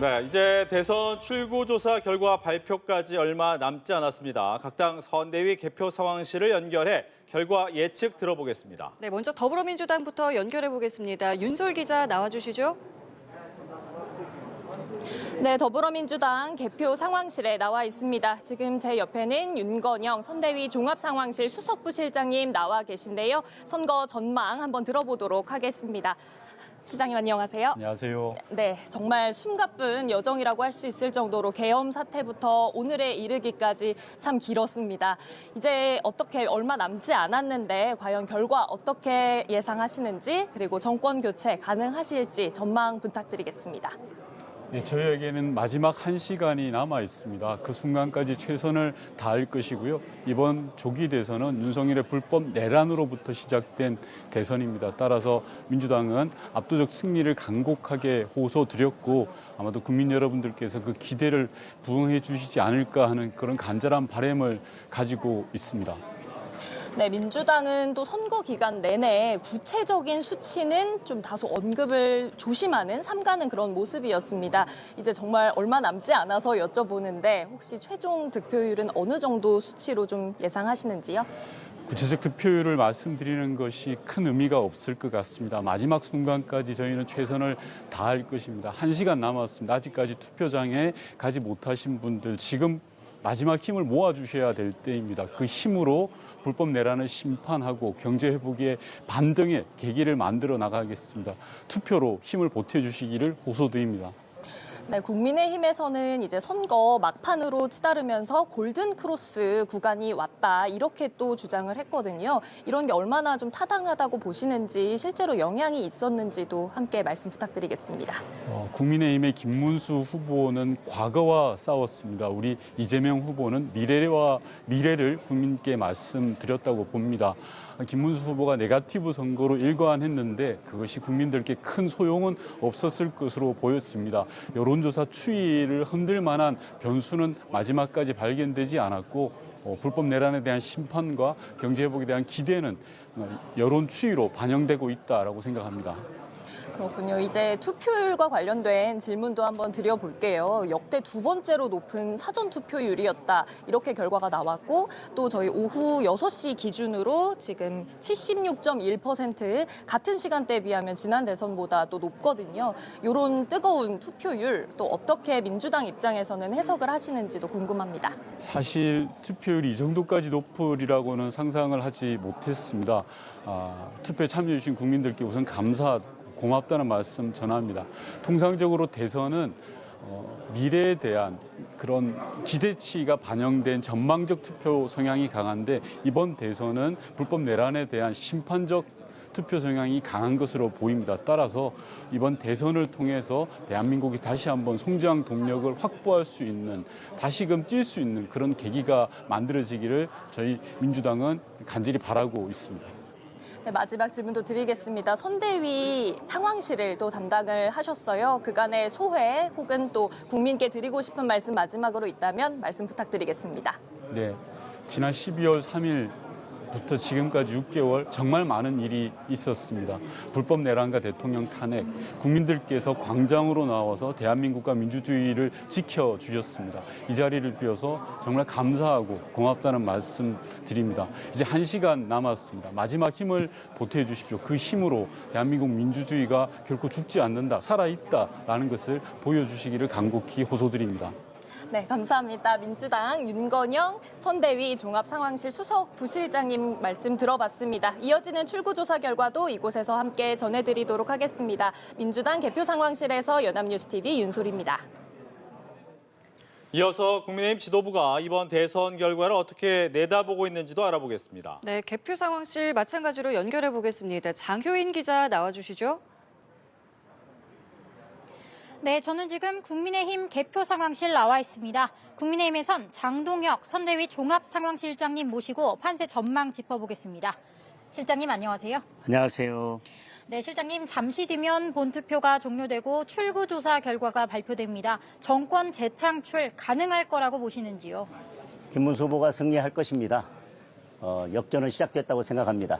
네, 이제 대선 출구조사 결과 발표까지 얼마 남지 않았습니다. 각 당 선대위 개표 상황실을 연결해 결과 예측 들어보겠습니다. 네, 먼저 더불어민주당부터 연결해 보겠습니다. 윤솔 기자 나와주시죠. 네, 더불어민주당 개표 상황실에 나와 있습니다. 지금 제 옆에는 윤건영 선대위 종합상황실 수석부실장님 나와 계신데요. 선거 전망 한번 들어보도록 하겠습니다. 실장님 안녕하세요. 안녕하세요. 네, 정말 숨가쁜 여정이라고 할 수 있을 정도로 계엄 사태부터 오늘에 이르기까지 참 길었습니다. 이제 어떻게 얼마 남지 않았는데 과연 결과 어떻게 예상하시는지 그리고 정권 교체 가능하실지 전망 부탁드리겠습니다. 네, 저희에게는 마지막 1시간이 남아 있습니다. 그 순간까지 최선을 다할 것이고요. 이번 조기 대선은 윤석열의 불법 내란으로부터 시작된 대선입니다. 따라서 민주당은 압도적 승리를 간곡하게 호소드렸고 아마도 국민 여러분들께서 그 기대를 부응해 주시지 않을까 하는 그런 간절한 바람을 가지고 있습니다. 네, 민주당은 또 선거 기간 내내 구체적인 수치는 좀 다소 언급을 조심하는 삼가는 그런 모습이었습니다. 이제 정말 얼마 남지 않아서 여쭤보는데 혹시 최종 득표율은 어느 정도 수치로 좀 예상하시는지요? 구체적 득표율을 말씀드리는 것이 큰 의미가 없을 것 같습니다. 마지막 순간까지 저희는 최선을 다할 것입니다. 1시간 남았습니다. 아직까지 투표장에 가지 못하신 분들 지금 마지막 힘을 모아주셔야 될 때입니다. 그 힘으로 불법 내란을 심판하고 경제 회복의 반등의 계기를 만들어 나가겠습니다. 투표로 힘을 보태주시기를 호소드립니다. 네, 국민의힘에서는 이제 선거 막판으로 치달으면서 골든 크로스 구간이 왔다 이렇게 또 주장을 했거든요. 이런 게 얼마나 좀 타당하다고 보시는지 실제로 영향이 있었는지도 함께 말씀 부탁드리겠습니다. 국민의힘의 김문수 후보는 과거와 싸웠습니다. 우리 이재명 후보는 미래를 국민께 말씀드렸다고 봅니다. 김문수 후보가 네거티브 선거로 일관했는데 그것이 국민들께 큰 소용은 없었을 것으로 보였습니다. 여론조사 추이를 흔들 만한 변수는 마지막까지 발견되지 않았고 불법 내란에 대한 심판과 경제 회복에 대한 기대는 여론 추이로 반영되고 있다라고 생각합니다. 그렇군요. 이제 투표율과 관련된 질문도 한번 드려볼게요. 역대 두 번째로 높은 사전 투표율이었다. 이렇게 결과가 나왔고 또 저희 오후 6시 기준으로 지금 76.1% 같은 시간대에 비하면 지난 대선보다 또 높거든요. 이런 뜨거운 투표율 또 어떻게 민주당 입장에서는 해석을 하시는지도 궁금합니다. 사실 투표율이 이 정도까지 높으리라고는 상상을 하지 못했습니다. 투표에 참여해 주신 국민들께 우선 고맙다는 말씀 전합니다. 통상적으로 대선은 미래에 대한 그런 기대치가 반영된 전망적 투표 성향이 강한데 이번 대선은 불법 내란에 대한 심판적 투표 성향이 강한 것으로 보입니다. 따라서 이번 대선을 통해서 대한민국이 다시 한번 성장 동력을 확보할 수 있는 다시금 뛸 수 있는 그런 계기가 만들어지기를 저희 민주당은 간절히 바라고 있습니다. 네, 마지막 질문도 드리겠습니다. 선대위 상황실을 또 담당을 하셨어요. 그간의 소회 혹은 또 국민께 드리고 싶은 말씀 마지막으로 있다면 말씀 부탁드리겠습니다. 네, 지난 12월 3일부터 지금까지 6개월 정말 많은 일이 있었습니다. 불법 내란과 대통령 탄핵, 국민들께서 광장으로 나와서 대한민국과 민주주의를 지켜주셨습니다. 이 자리를 비워서 정말 감사하고 고맙다는 말씀 드립니다. 이제 1시간 남았습니다. 마지막 힘을 보태해 주십시오. 그 힘으로 대한민국 민주주의가 결코 죽지 않는다, 살아있다라는 것을 보여주시기를 간곡히 호소드립니다. 네, 감사합니다. 민주당 윤건영 선대위 종합상황실 수석 부실장님 말씀 들어봤습니다. 이어지는 출구조사 결과도 이곳에서 함께 전해드리도록 하겠습니다. 민주당 개표 상황실에서 연합뉴스TV 윤솔입니다. 이어서 국민의힘 지도부가 이번 대선 결과를 어떻게 내다보고 있는지도 알아보겠습니다. 네, 개표 상황실 마찬가지로 연결해 보겠습니다. 장효인 기자 나와주시죠. 네, 저는 지금 국민의힘 개표 상황실 나와 있습니다. 국민의힘에선 장동혁 선대위 종합상황실장님 모시고 판세 전망 짚어보겠습니다. 실장님 안녕하세요. 안녕하세요. 네, 실장님 잠시 뒤면 본투표가 종료되고 출구조사 결과가 발표됩니다. 정권 재창출 가능할 거라고 보시는지요? 김문수 후보가 승리할 것입니다. 역전은 시작됐다고 생각합니다.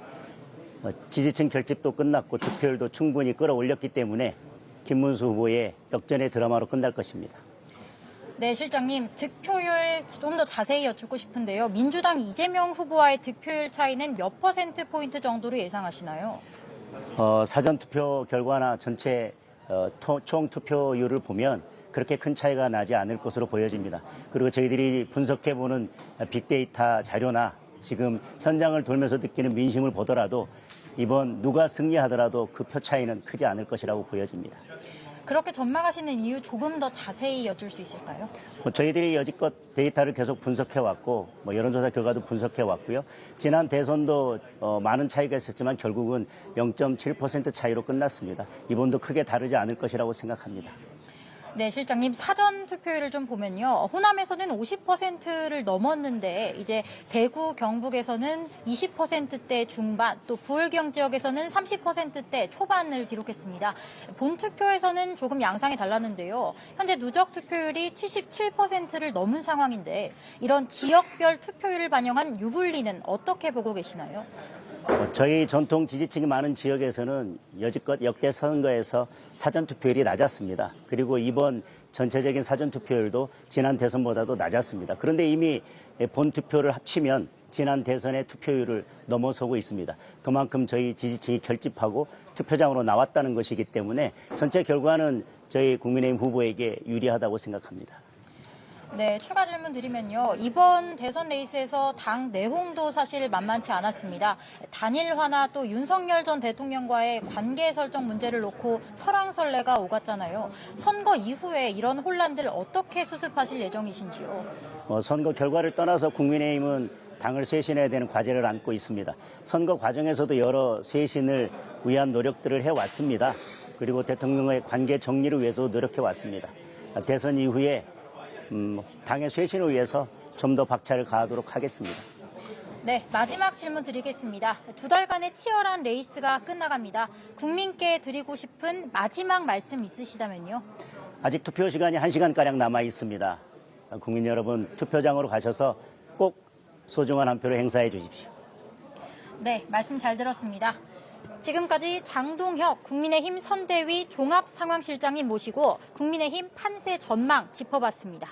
지지층 결집도 끝났고 득표율도 충분히 끌어올렸기 때문에 김문수 후보의 역전의 드라마로 끝날 것입니다. 네, 실장님, 득표율 좀 더 자세히 여쭙고 싶은데요. 민주당 이재명 후보와의 득표율 차이는 몇 %포인트 정도로 예상하시나요? 사전투표 결과나 전체 총 투표율을 보면 그렇게 큰 차이가 나지 않을 것으로 보여집니다. 그리고 저희들이 분석해보는 빅데이터 자료나 지금 현장을 돌면서 느끼는 민심을 보더라도 이번 누가 승리하더라도 그 표 차이는 크지 않을 것이라고 보여집니다. 그렇게 전망하시는 이유 조금 더 자세히 여쭐 수 있을까요? 저희들이 여지껏 데이터를 계속 분석해왔고 여론조사 결과도 분석해왔고요. 지난 대선도 많은 차이가 있었지만 결국은 0.7% 차이로 끝났습니다. 이번도 크게 다르지 않을 것이라고 생각합니다. 네, 실장님, 사전 투표율을 좀 보면요. 호남에서는 50%를 넘었는데 이제 대구, 경북에서는 20%대 중반, 또 부울경 지역에서는 30%대 초반을 기록했습니다. 본투표에서는 조금 양상이 달랐는데요. 현재 누적 투표율이 77%를 넘은 상황인데 이런 지역별 투표율을 반영한 유불리는 어떻게 보고 계시나요? 저희 전통 지지층이 많은 지역에서는 여지껏 역대 선거에서 사전투표율이 낮았습니다. 그리고 이번 전체적인 사전투표율도 지난 대선보다도 낮았습니다. 그런데 이미 본투표를 합치면 지난 대선의 투표율을 넘어서고 있습니다. 그만큼 저희 지지층이 결집하고 투표장으로 나왔다는 것이기 때문에 전체 결과는 저희 국민의힘 후보에게 유리하다고 생각합니다. 네, 추가 질문 드리면요. 이번 대선 레이스에서 당 내홍도 사실 만만치 않았습니다. 단일화나 또 윤석열 전 대통령과의 관계 설정 문제를 놓고 설왕설래가 오갔잖아요. 선거 이후에 이런 혼란들 어떻게 수습하실 예정이신지요? 선거 결과를 떠나서 국민의힘은 당을 쇄신해야 되는 과제를 안고 있습니다. 선거 과정에서도 여러 쇄신을 위한 노력들을 해왔습니다. 그리고 대통령과의 관계 정리를 위해서 노력해왔습니다. 대선 이후에 당의 쇄신을 위해서 좀 더 박차를 가하도록 하겠습니다. 네, 마지막 질문 드리겠습니다. 2달간의 치열한 레이스가 끝나갑니다. 국민께 드리고 싶은 마지막 말씀 있으시다면요? 아직 투표 시간이 1시간가량 남아 있습니다. 국민 여러분, 투표장으로 가셔서 꼭 소중한 한 표를 행사해 주십시오. 네, 말씀 잘 들었습니다. 지금까지 장동혁 국민의힘 선대위 종합상황실장님 모시고 국민의힘 판세 전망 짚어봤습니다.